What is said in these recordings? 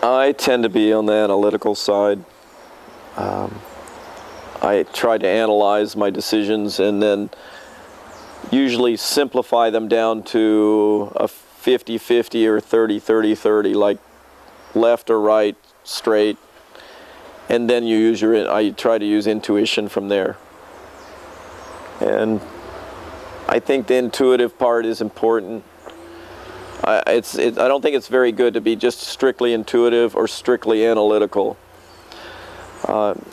I tend to be on the analytical side. I try to analyze my decisions and then usually simplify them down to a 50-50 or 30-30-30, like left or right, straight. And then I try to use intuition from there. And I think the intuitive part is important. I don't think it's very good to be just strictly intuitive or strictly analytical.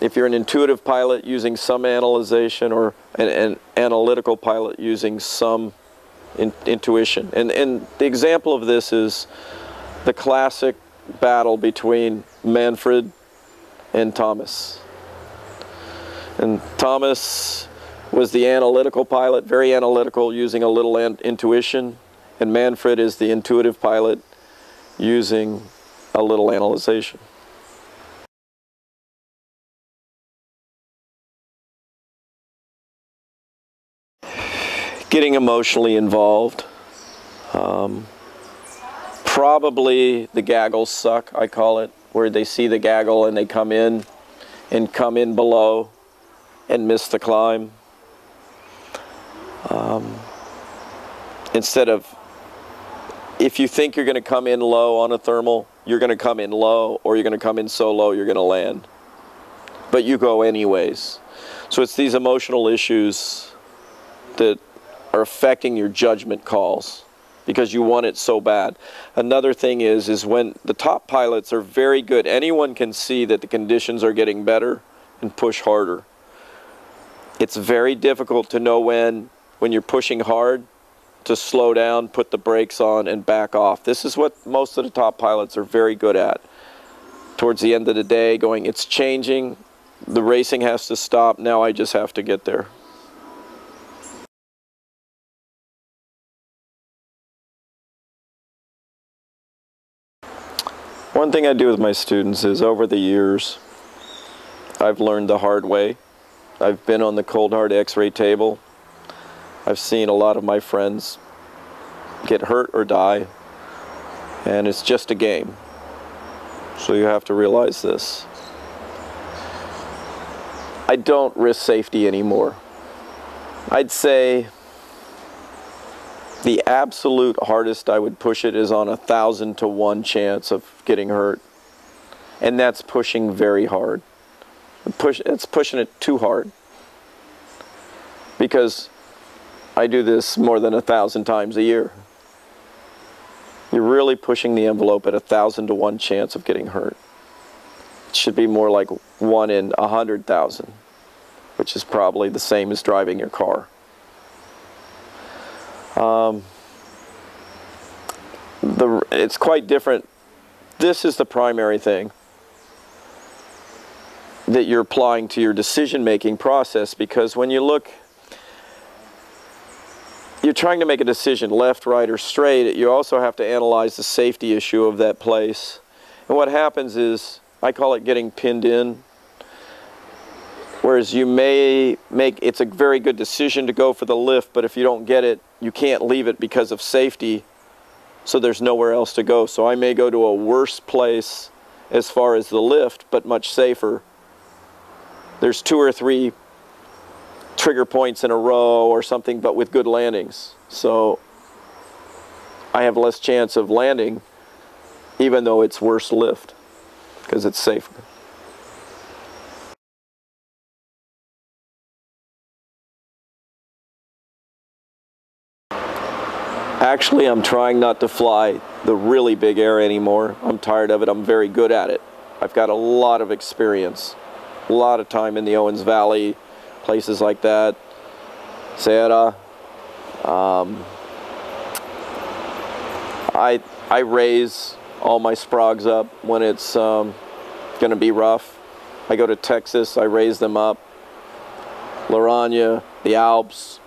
If you're an intuitive pilot using some analyzation, or an analytical pilot using some intuition. And the example of this is the classic battle between Manfred and Thomas. And Thomas was the analytical pilot, very analytical, using a little intuition. And Manfred is the intuitive pilot using a little analyzation. Getting emotionally involved. Probably the gaggles suck, I call it, where they see the gaggle and they come in below and miss the climb. Instead of, if you think you're going to come in low on a thermal, you're going to come in low, or you're going to come in so low you're going to land. But you go anyways. So it's these emotional issues that are affecting your judgment calls because you want it so bad. Another thing is when the top pilots are very good, anyone can see that the conditions are getting better and push harder. It's very difficult to know when you're pushing hard to slow down, put the brakes on, and back off. This is what most of the top pilots are very good at. Towards the end of the day, going, it's changing, the racing has to stop, now I just have to get there. One thing I do with my students is, over the years, I've learned the hard way. I've been on the cold hard x-ray table. I've seen a lot of my friends get hurt or die, and it's just a game. So you have to realize this. I don't risk safety anymore. I'd say the absolute hardest I would push it is on 1,000 to 1 chance of getting hurt. And that's pushing very hard. It's pushing it too hard. Because I do this more than 1,000 times a year. You're really pushing the envelope at 1,000 to 1 chance of getting hurt. It should be more like 1 in 100,000, which is probably the same as driving your car. It's quite different. This is the primary thing that you're applying to your decision-making process, because when you look, you're trying to make a decision, left, right, or straight, you also have to analyze the safety issue of that place. And what happens is, I call it getting pinned in. Whereas you may make, it's a very good decision to go for the lift, but if you don't get it, you can't leave it because of safety, so there's nowhere else to go. So I may go to a worse place as far as the lift, but much safer. There's 2 or 3 trigger points in a row or something, but with good landings. So I have less chance of landing, even though it's worse lift, because it's safer. Actually, I'm trying not to fly the really big air anymore. I'm tired of it. I'm very good at it. I've got a lot of experience, a lot of time in the Owens Valley, places like that, Serra. I raise all my sprogs up when it's going to be rough. I go to Texas, I raise them up. Lorania, the Alps,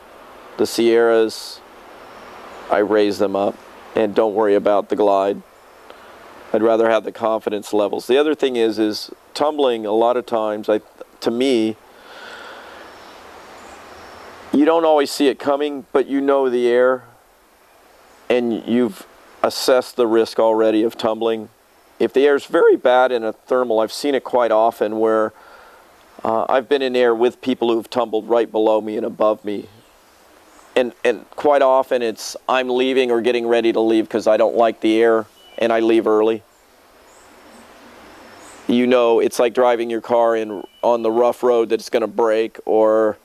the Sierras, I raise them up and don't worry about the glide. I'd rather have the confidence levels. The other thing is tumbling, a lot of times, to me, you don't always see it coming, but you know the air, and you've assessed the risk already of tumbling. if the air is very bad in a thermal, I've seen it quite often where I've been in air with people who've tumbled right below me and above me. And quite often it's I'm leaving or getting ready to leave because I don't like the air and I leave early. You know, it's like driving your car on the rough road that's going to break, or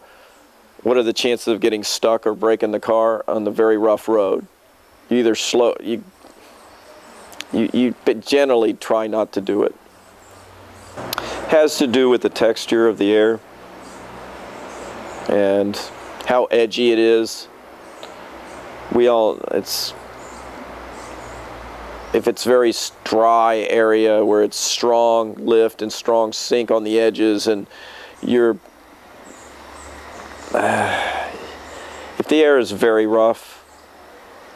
what are the chances of getting stuck or breaking the car on the very rough road? You either slow, but generally try not to do it. Has to do with the texture of the air and how edgy it is. If it's very dry area where it's strong lift and strong sink on the edges, and if the air is very rough,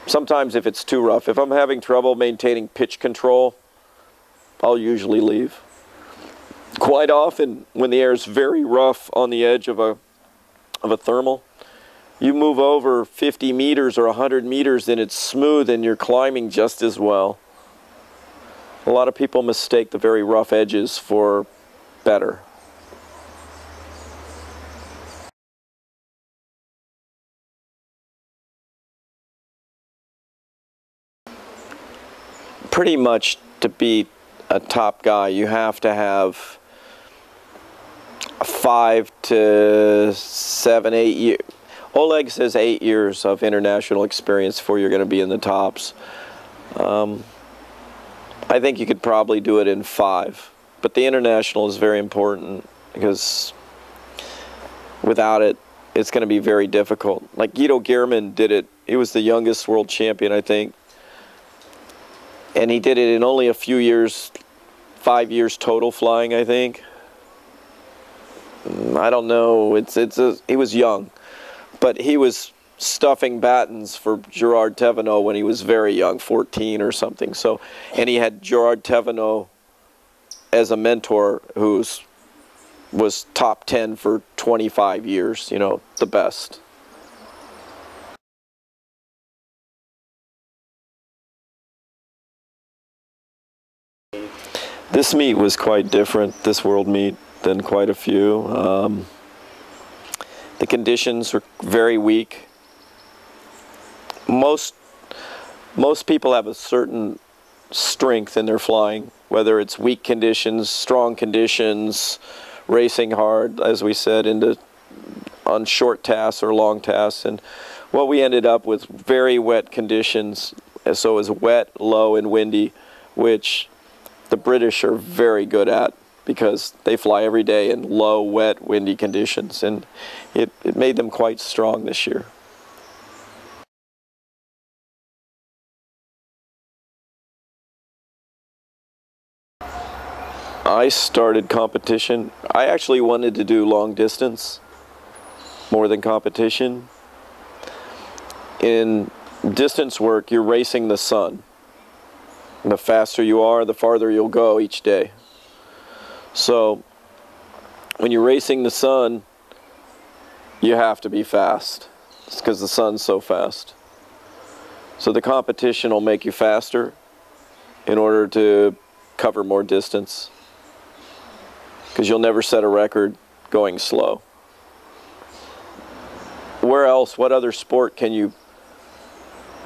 sometimes if it's too rough, if I'm having trouble maintaining pitch control, I'll usually leave. Quite often when the air is very rough on the edge of a thermal, you move over 50 meters or 100 meters and it's smooth and you're climbing just as well. A lot of people mistake the very rough edges for better. Pretty much to be a top guy, you have to have 5 to 7, 8 years. Oleg says 8 years of international experience before you're going to be in the tops. I think you could probably do it in 5, but the international is very important because without it, it's going to be very difficult. Like Guido Gehrman did it. He was the youngest world champion, I think, and he did it in only a few years, 5 years total flying, I think. I don't know. He was young, but he was stuffing battens for Gerard Thévenot when he was very young, 14 or something. So, and he had Gerard Thévenot as a mentor who was top 10 for 25 years, you know, the best. This meet was quite different, this world meet, than quite a few. The conditions were very weak. Most people have a certain strength in their flying, whether it's weak conditions, strong conditions, racing hard, as we said, on short tasks or long tasks. And what we ended up with very wet conditions, so it was wet, low, and windy, which the British are very good at because they fly every day in low, wet, windy conditions, and it made them quite strong this year. I started competition. I actually wanted to do long distance more than competition. In distance work, you're racing the sun. And the faster you are, the farther you'll go each day. So when you're racing the sun, you have to be fast. It's because the sun's so fast. So the competition will make you faster in order to cover more distance, because you'll never set a record going slow. Where else, what other sport can you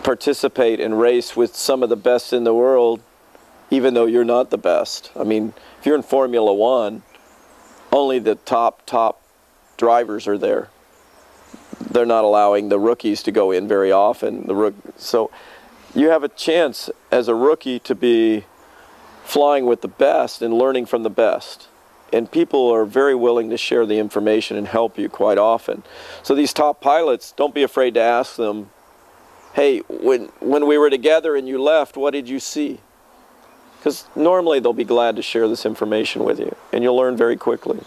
participate and race with some of the best in the world, even though you're not the best? I mean, if you're in Formula One, only the top drivers are there. They're not allowing the rookies to go in very often. So you have a chance as a rookie to be flying with the best and learning from the best. And people are very willing to share the information and help you quite often. So these top pilots, don't be afraid to ask them, hey, when we were together and you left, what did you see? Because normally they'll be glad to share this information with you, and you'll learn very quickly.